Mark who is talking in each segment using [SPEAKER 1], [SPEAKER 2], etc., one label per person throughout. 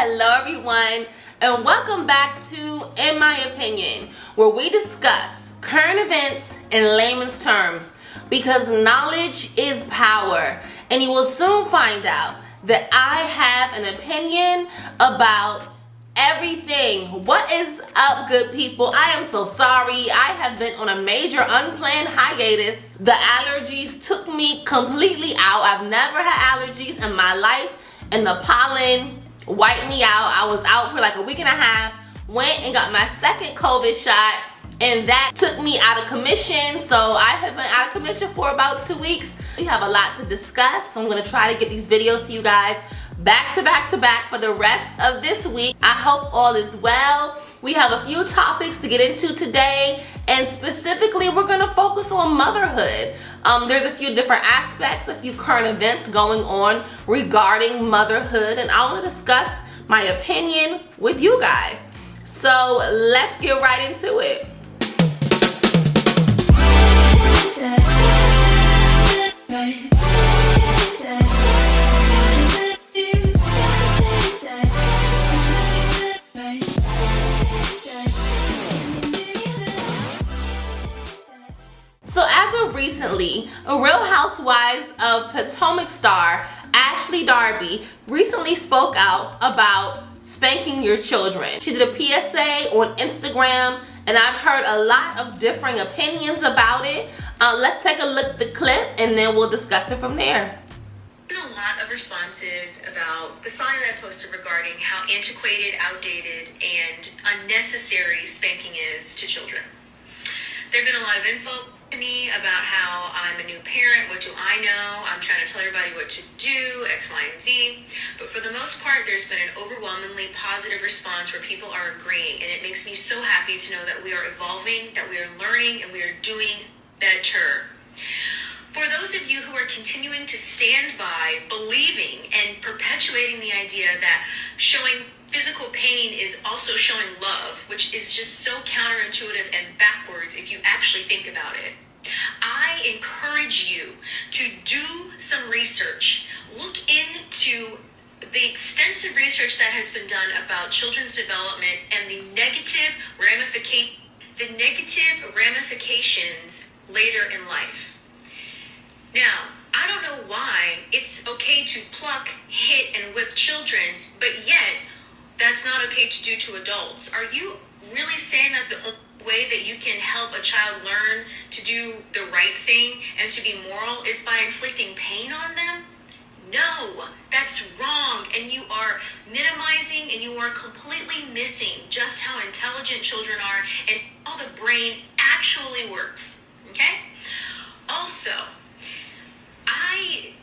[SPEAKER 1] Hello everyone, and welcome back to In My Opinion, where we discuss current events in layman's terms, because knowledge is power, and you will soon find out that I have an opinion about everything. What is up, good people? I am so sorry. I have been on a major unplanned hiatus. The allergies took me completely out. I've never had allergies in my life, and the pollen wiped me out. I was out for like a week and a half, went and got my second COVID shot, and that took me out of commission. So I have been out of commission for about 2 weeks. We have a lot to discuss, so I'm gonna try to get these videos to you guys back to back to back for the rest of this week. I hope all is well. We have a few topics to get into today, and specifically we're gonna focus on motherhood. There's a few different aspects, a few current events going on regarding motherhood, and I want to discuss my opinion with you guys. So let's get right into it. So as of recently, a Real Housewives of Potomac star Ashley Darby recently spoke out about spanking your children. She did a PSA on Instagram, and I've heard a lot of differing opinions about it. Let's take a look at the clip, and then we'll discuss it from there.
[SPEAKER 2] A lot of responses about the sign I posted regarding how antiquated, outdated, and unnecessary spanking is to children. There have been a lot of insults to me about how I'm a new parent. What do I know? I'm trying to tell everybody what to do, X, Y, and Z. But for the most part, there's been an overwhelmingly positive response where people are agreeing, and it makes me so happy to know that we are evolving, that we are learning, and we are doing better. For those of you who are continuing to stand by, believing and perpetuating the idea that showing physical pain is also showing love, which is just so counterintuitive and backwards if you actually think about it, I encourage you to do some research. Look into the extensive research that has been done about children's development and the negative ramifications later in life. Now, I don't know why it's okay to pluck, hit, and whip children, but yet that's not okay to do to adults. Are you really saying that the only way that you can help a child learn to do the right thing and to be moral is by inflicting pain on them? No, that's wrong, and you are minimizing and you are completely missing just how intelligent children are and how the brain actually works, okay? Also, I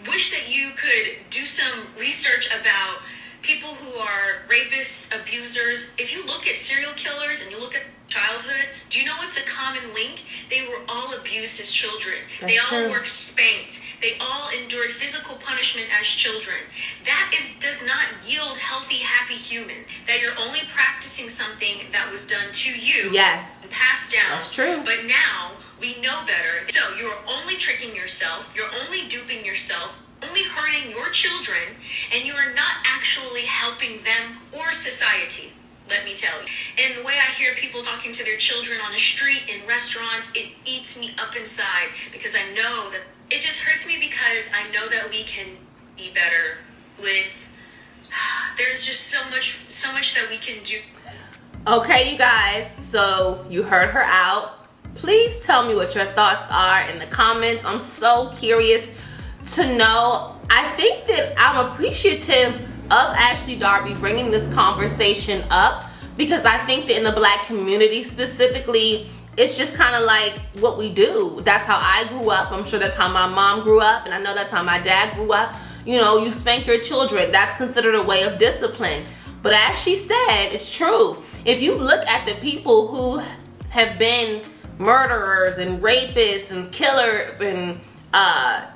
[SPEAKER 2] wish that you could do some research about people who are rapists, abusers. If you look at serial killers and you look at childhood, do you know what's a common link? They were all abused as children. They all were spanked. They all endured physical punishment as children. That does not yield healthy, happy human. That you're only practicing something that was done to you.
[SPEAKER 1] Yes.
[SPEAKER 2] And passed down.
[SPEAKER 1] That's true.
[SPEAKER 2] But now we know better. So you're only tricking yourself. You're only duping yourself, only hurting your children, and you are not actually helping them or society, let me tell you. And the way I hear people talking to their children on the street, in restaurants, it eats me up inside, because I know that it just hurts me, because I know that we can be better with, there's just so much that we can do.
[SPEAKER 1] Okay, you guys, so you heard her out. Please tell me what your thoughts are in the comments. I'm so curious to know. I think that I'm appreciative of Ashley Darby bringing this conversation up, because I think that in the Black community specifically, it's just kind of like what we do. That's how I grew up. I'm sure that's how my mom grew up, and I know that's how my dad grew up. You know, you spank your children. That's considered a way of discipline. But as she said, it's true. If you look at the people who have been murderers and rapists and killers and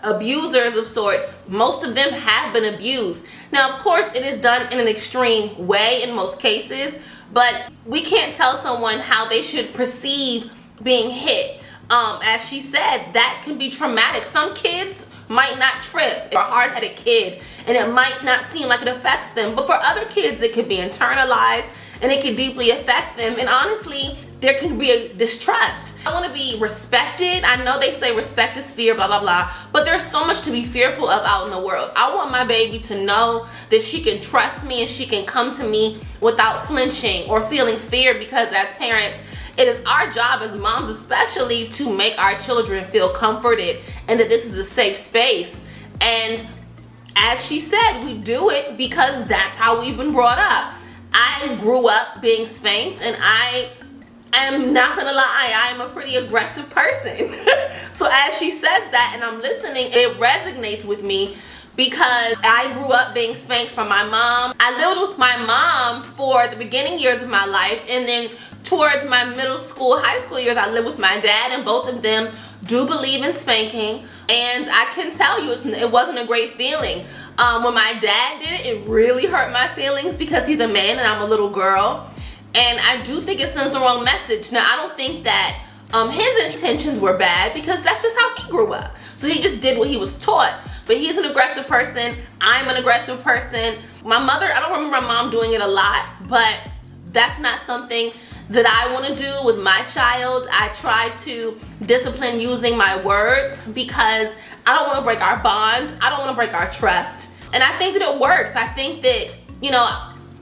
[SPEAKER 1] abusers of sorts, most of them have been abused. Now, of course, it is done in an extreme way in most cases, but we can't tell someone how they should perceive being hit. As she said, that can be traumatic. Some kids might not trip, or a hard-headed kid, and it might not seem like it affects them, but for other kids it could be internalized and it can deeply affect them, and honestly there can be a distrust. I want to be respected. I know they say respect is fear, blah blah blah, but there's so much to be fearful of out in the world. I want my baby to know that she can trust me and she can come to me without flinching or feeling fear, because as parents, it is our job as moms especially to make our children feel comforted and that this is a safe space. And as she said, we do it because that's how we've been brought up. I grew up being spanked, and I am not gonna lie, I am a pretty aggressive person. So as she says that and I'm listening, it resonates with me because I grew up being spanked from my mom. I lived with my mom for the beginning years of my life, and then towards my middle school, high school years, I lived with my dad, and both of them do believe in spanking. And I can tell you, it wasn't a great feeling. When my dad did it, it really hurt my feelings because he's a man and I'm a little girl. And I do think it sends the wrong message. Now, I don't think that his intentions were bad, because that's just how he grew up. So he just did what he was taught. But he's an aggressive person. I'm an aggressive person. My mother, I don't remember my mom doing it a lot, but that's not something that I want to do with my child. I try to discipline using my words because I don't want to break our bond. I don't want to break our trust. And I think that it works. I think that, you know,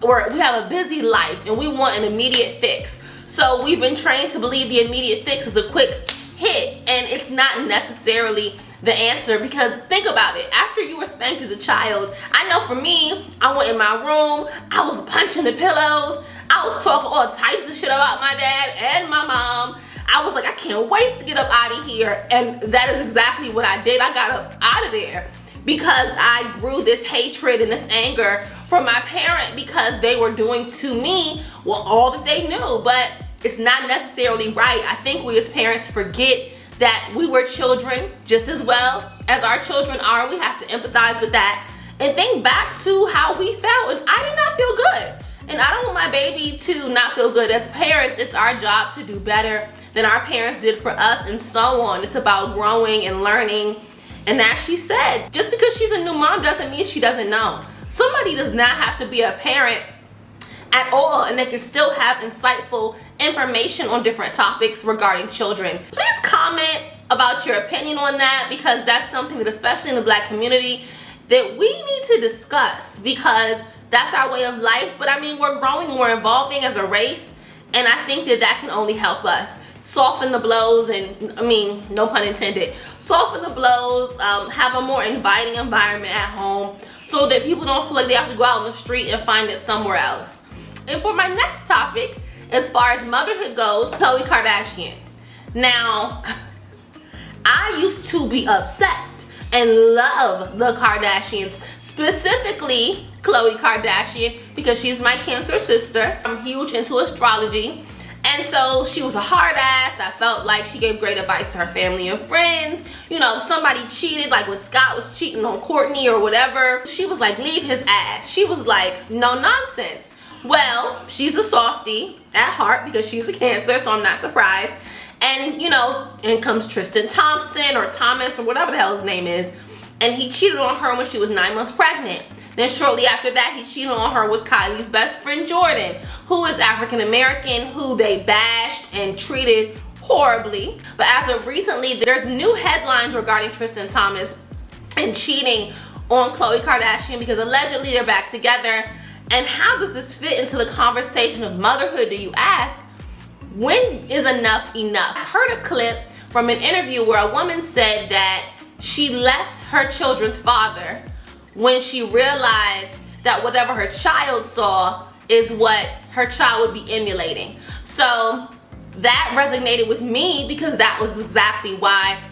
[SPEAKER 1] we have a busy life and we want an immediate fix. So we've been trained to believe the immediate fix is a quick hit, and it's not necessarily the answer, because think about it. After you were spanked as a child, I know for me, I went in my room, I was punching the pillows, I was talking all types of shit about my dad and my mom. I was like, I can't wait to get up out of here. And that is exactly what I did. I got up out of there because I grew this hatred and this anger from my parent because they were doing to me, well, all that they knew. But it's not necessarily right. I think we as parents forget that we were children just as well as our children are. We have to empathize with that and think back to how we felt. And I did not feel good. And I don't want my baby to not feel good. As parents, it's our job to do better than our parents did for us, and so on. It's about growing and learning. And as she said, just because she's a new mom doesn't mean she doesn't know. Somebody does not have to be a parent at all, and they can still have insightful information on different topics regarding children. Please comment about your opinion on that, because that's something that, especially in the Black community, that we need to discuss, because that's our way of life. But I mean, we're growing and we're evolving as a race, and I think that that can only help us soften the blows, and I mean, no pun intended, soften the blows, have a more inviting environment at home so that people don't feel like they have to go out on the street and find it somewhere else. And for my next topic, as far as motherhood goes, Khloe Kardashian. Now, I used to be obsessed and love the Kardashians, specifically Khloe Kardashian, because she's my Cancer sister. I'm huge into astrology. And so she was a hard ass. I felt like she gave great advice to her family and friends. You know, if somebody cheated, like when Scott was cheating on Courtney or whatever, she was like, leave his ass. She was like, no nonsense. Well, she's a softie at heart because she's a Cancer, so I'm not surprised. And, you know, in comes Tristan Thompson or Thomas or whatever the hell his name is. And he cheated on her when she was 9 months pregnant. Then shortly after that, he cheated on her with Kylie's best friend, Jordan, who is African American, who they bashed and treated horribly. But as of recently, there's new headlines regarding Tristan Thomas and cheating on Khloe Kardashian, because allegedly they're back together. And how does this fit into the conversation of motherhood, do you ask? When is enough enough? I heard a clip from an interview where a woman said that she left her children's father when she realized that whatever her child saw is what her child would be emulating. So that resonated with me, because that was exactly why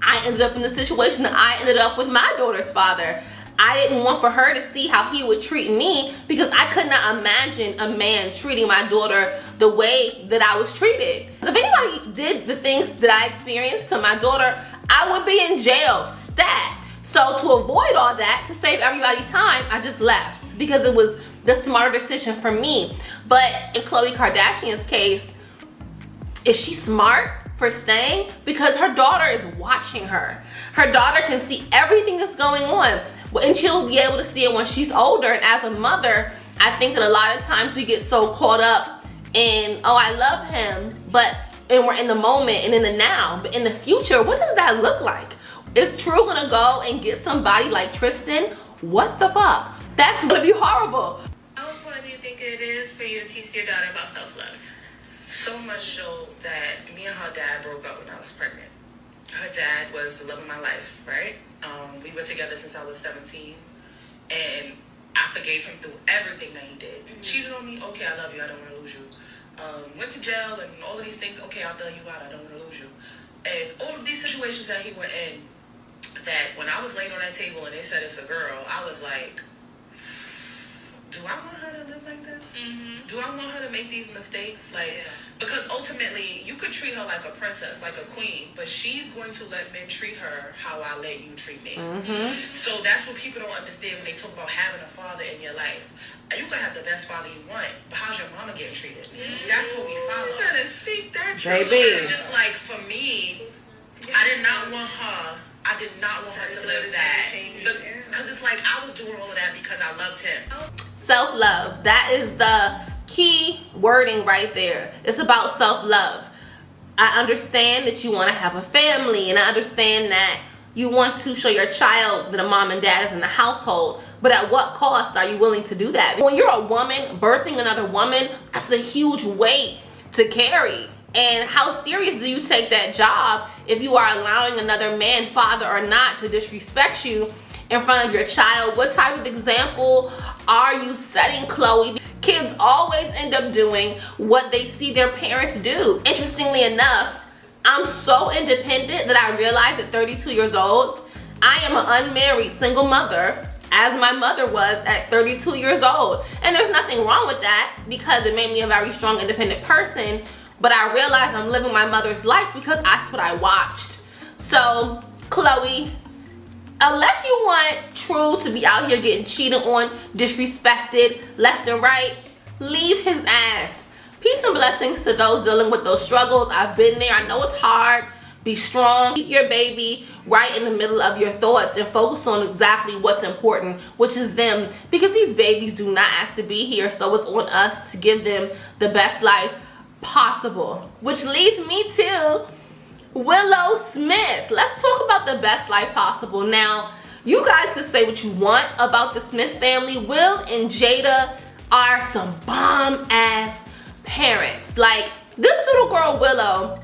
[SPEAKER 1] I ended up in the situation that I ended up with my daughter's father. I didn't want for her to see how he would treat me, because I could not imagine a man treating my daughter the way that I was treated. If anybody did the things that I experienced to my daughter, I would be in jail, stat. So to avoid all that, to save everybody time, I just left, because it was the smarter decision for me. But in Khloe Kardashian's case, is she smart for staying? Because her daughter is watching her. her daughter can see everything that's going on, and she'll be able to see it when she's older. And as a mother, I think that a lot of times we get so caught up in, oh, I love him, and we're in the moment and in the now. But in the future, what does that look like? Is True gonna go and get somebody like Tristan? What the fuck? That's gonna be horrible.
[SPEAKER 2] How important do you think it is for you to teach your daughter about self-love?
[SPEAKER 3] So much so that me and her dad broke up when I was pregnant. Her dad was the love of my life, right? We were together since I was 17, and I forgave him through everything that he did. Cheated on me, okay, I love you, I don't want to lose you. Went to jail and all of these things, okay, I'll bail you out, I don't want to lose you. And all of these situations that he went in, that when I was laying on that table and they said it's a girl, I was like, do I want her to live like this? Do I want her to make these mistakes? Because ultimately, you could treat her like a princess, like a queen, but she's going to let men treat her how I let you treat me. So that's what people don't understand when they talk about having a father in your life. You can have the best father you want, but how's your mama getting treated? That's what we follow. You better speak that truth. So it's just like, for me, I did not want her to live that. Because it's like, I was doing all of that because I loved him.
[SPEAKER 1] Self-love. That is the key wording right there. It's about self-love. I understand that you want to have a family, and I understand that you want to show your child that a mom and dad is in the household, but at what cost are you willing to do that? When you're a woman birthing another woman, that's a huge weight to carry. And how serious do you take that job if you are allowing another man, father or not, to disrespect you in front of your child? What type of example are you setting, Chloe? Kids always end up doing what they see their parents do. Interestingly enough, I'm so independent that I realized at 32 years old, I am an unmarried single mother, as my mother was at 32 years old. And there's nothing wrong with that, because it made me a very strong, independent person. But I realized I'm living my mother's life because that's what I watched. So, Chloe, unless you want True to be out here getting cheated on, disrespected, left and right, leave his ass. Peace and blessings to those dealing with those struggles. I've been there. I know it's hard. Be strong. Keep your baby right in the middle of your thoughts and focus on exactly what's important, which is them. Because these babies do not ask to be here, so it's on us to give them the best life possible. Which leads me to Willow Smith. Let's talk about the best life possible. Now, you guys can say what you want about the Smith family. Will and Jada are some bomb ass parents. Like, this little girl Willow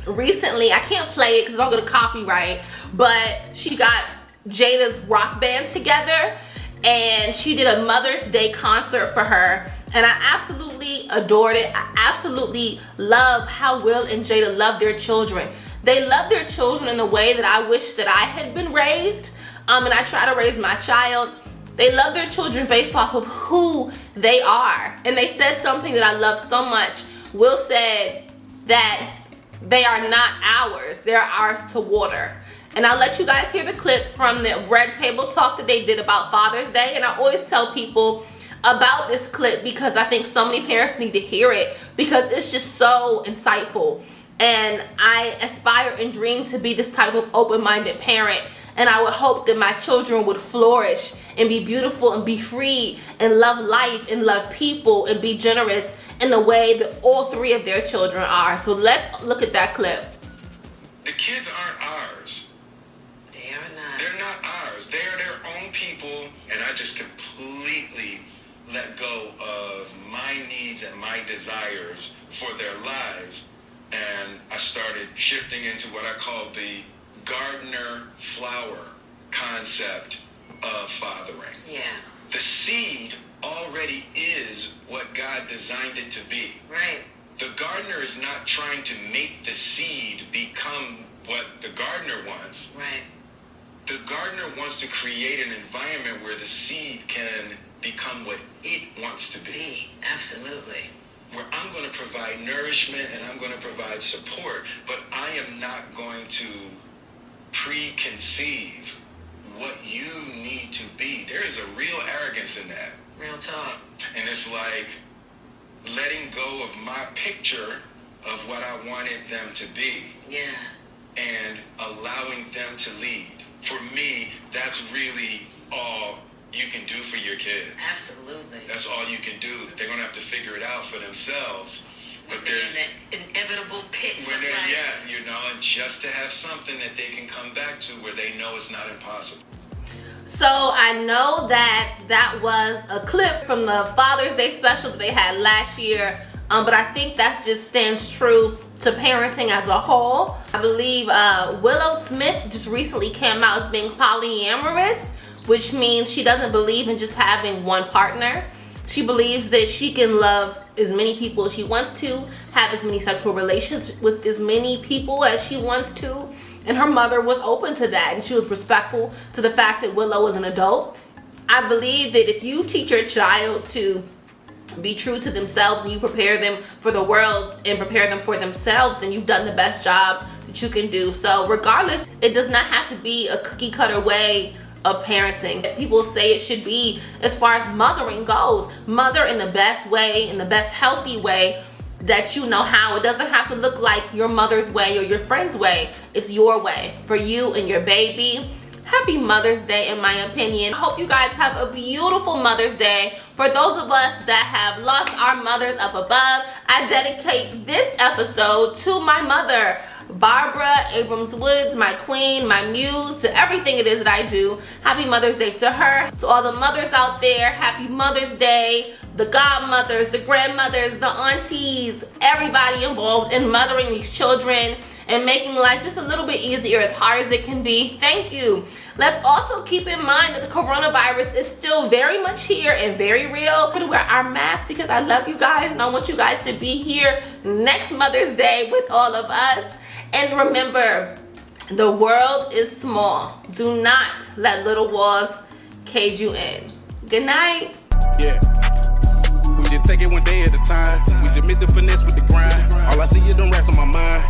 [SPEAKER 1] recently, I can't play it because I'll get a copyright, but she got Jada's rock band together and she did a Mother's Day concert for her, and I absolutely adored it. I absolutely love how Will and Jada love their children. They love their children in a way that I wish that I had been raised, and I try to raise my child. They love their children based off of who they are. And they said something that I love so much. Will said that they are not ours, they're ours to water. And I'll let you guys hear the clip from the Red Table Talk that they did about Father's Day. And I always tell people about this clip because I think so many parents need to hear it because it's just so insightful. And I aspire and dream to be this type of open-minded parent. And I would hope that my children would flourish and be beautiful and be free and love life and love people and be generous in the way that all three of their children are. So let's look at that clip.
[SPEAKER 4] The kids aren't ours.
[SPEAKER 3] They are not.
[SPEAKER 4] They're not ours. They are their own people, and I just completely let go of my needs and my desires for their lives, and I started shifting into what I call the gardener flower concept of fathering.
[SPEAKER 3] Yeah.
[SPEAKER 4] The seed already is what God designed it to be.
[SPEAKER 3] Right.
[SPEAKER 4] The gardener is not trying to make the seed become what the gardener wants.
[SPEAKER 3] Right.
[SPEAKER 4] The gardener wants to create an environment where the seed can become what it wants to be.
[SPEAKER 3] Absolutely.
[SPEAKER 4] Where I'm going to provide nourishment and I'm going to provide support, but I am not going to preconceive what you need to be. There is a real arrogance in that.
[SPEAKER 3] Real talk.
[SPEAKER 4] And it's like letting go of my picture of what I wanted them to be.
[SPEAKER 3] Yeah.
[SPEAKER 4] and allowing them to lead. For me, that's really all you can do for your kids.
[SPEAKER 2] Absolutely.
[SPEAKER 4] That's all you can do. They're going to have to figure it out for themselves. But
[SPEAKER 2] When they're in that inevitable pits of life.
[SPEAKER 4] yeah, you know, and just to have something that they can come back to where they know it's not impossible.
[SPEAKER 1] So I know that was a clip from the Father's Day special that they had last year, but I think that just stands true to parenting as a whole. I believe Willow Smith just recently came out as being polyamorous, which means she doesn't believe in just having one partner. She believes that she can love as many people as she wants to, have as many sexual relations with as many people as she wants to. And her mother was open to that, and she was respectful to the fact that Willow is an adult. I believe that if you teach your child to be true to themselves and you prepare them for the world and prepare them for themselves, then you've done the best job that you can do. So regardless, it does not have to be a cookie cutter way of parenting. People say it should be, as far as mothering goes, mother in the best way, in the best healthy way that you know how. It doesn't have to look like your mother's way or your friend's way. It's your way for you and your baby. Happy Mother's Day, in my opinion. I hope you guys have a beautiful Mother's Day. For those of us that have lost our mothers up above, I dedicate this episode to my mother, Barbara Abrams Woods, my queen, my muse, to everything it is that I do. Happy Mother's Day to her. To all the mothers out there, happy Mother's Day. The godmothers, the grandmothers, the aunties, everybody involved in mothering these children and making life just a little bit easier, as hard as it can be. Thank you. Let's also keep in mind that the coronavirus is still very much here and very real. We're gonna wear our masks because I love you guys and I want you guys to be here next Mother's Day with all of us. And remember, the world is small. Do not let little walls cage you in. Good night.
[SPEAKER 5] Yeah. We just take it one day at a time. We just miss the finesse with the grind. All I see is them racks on my mind.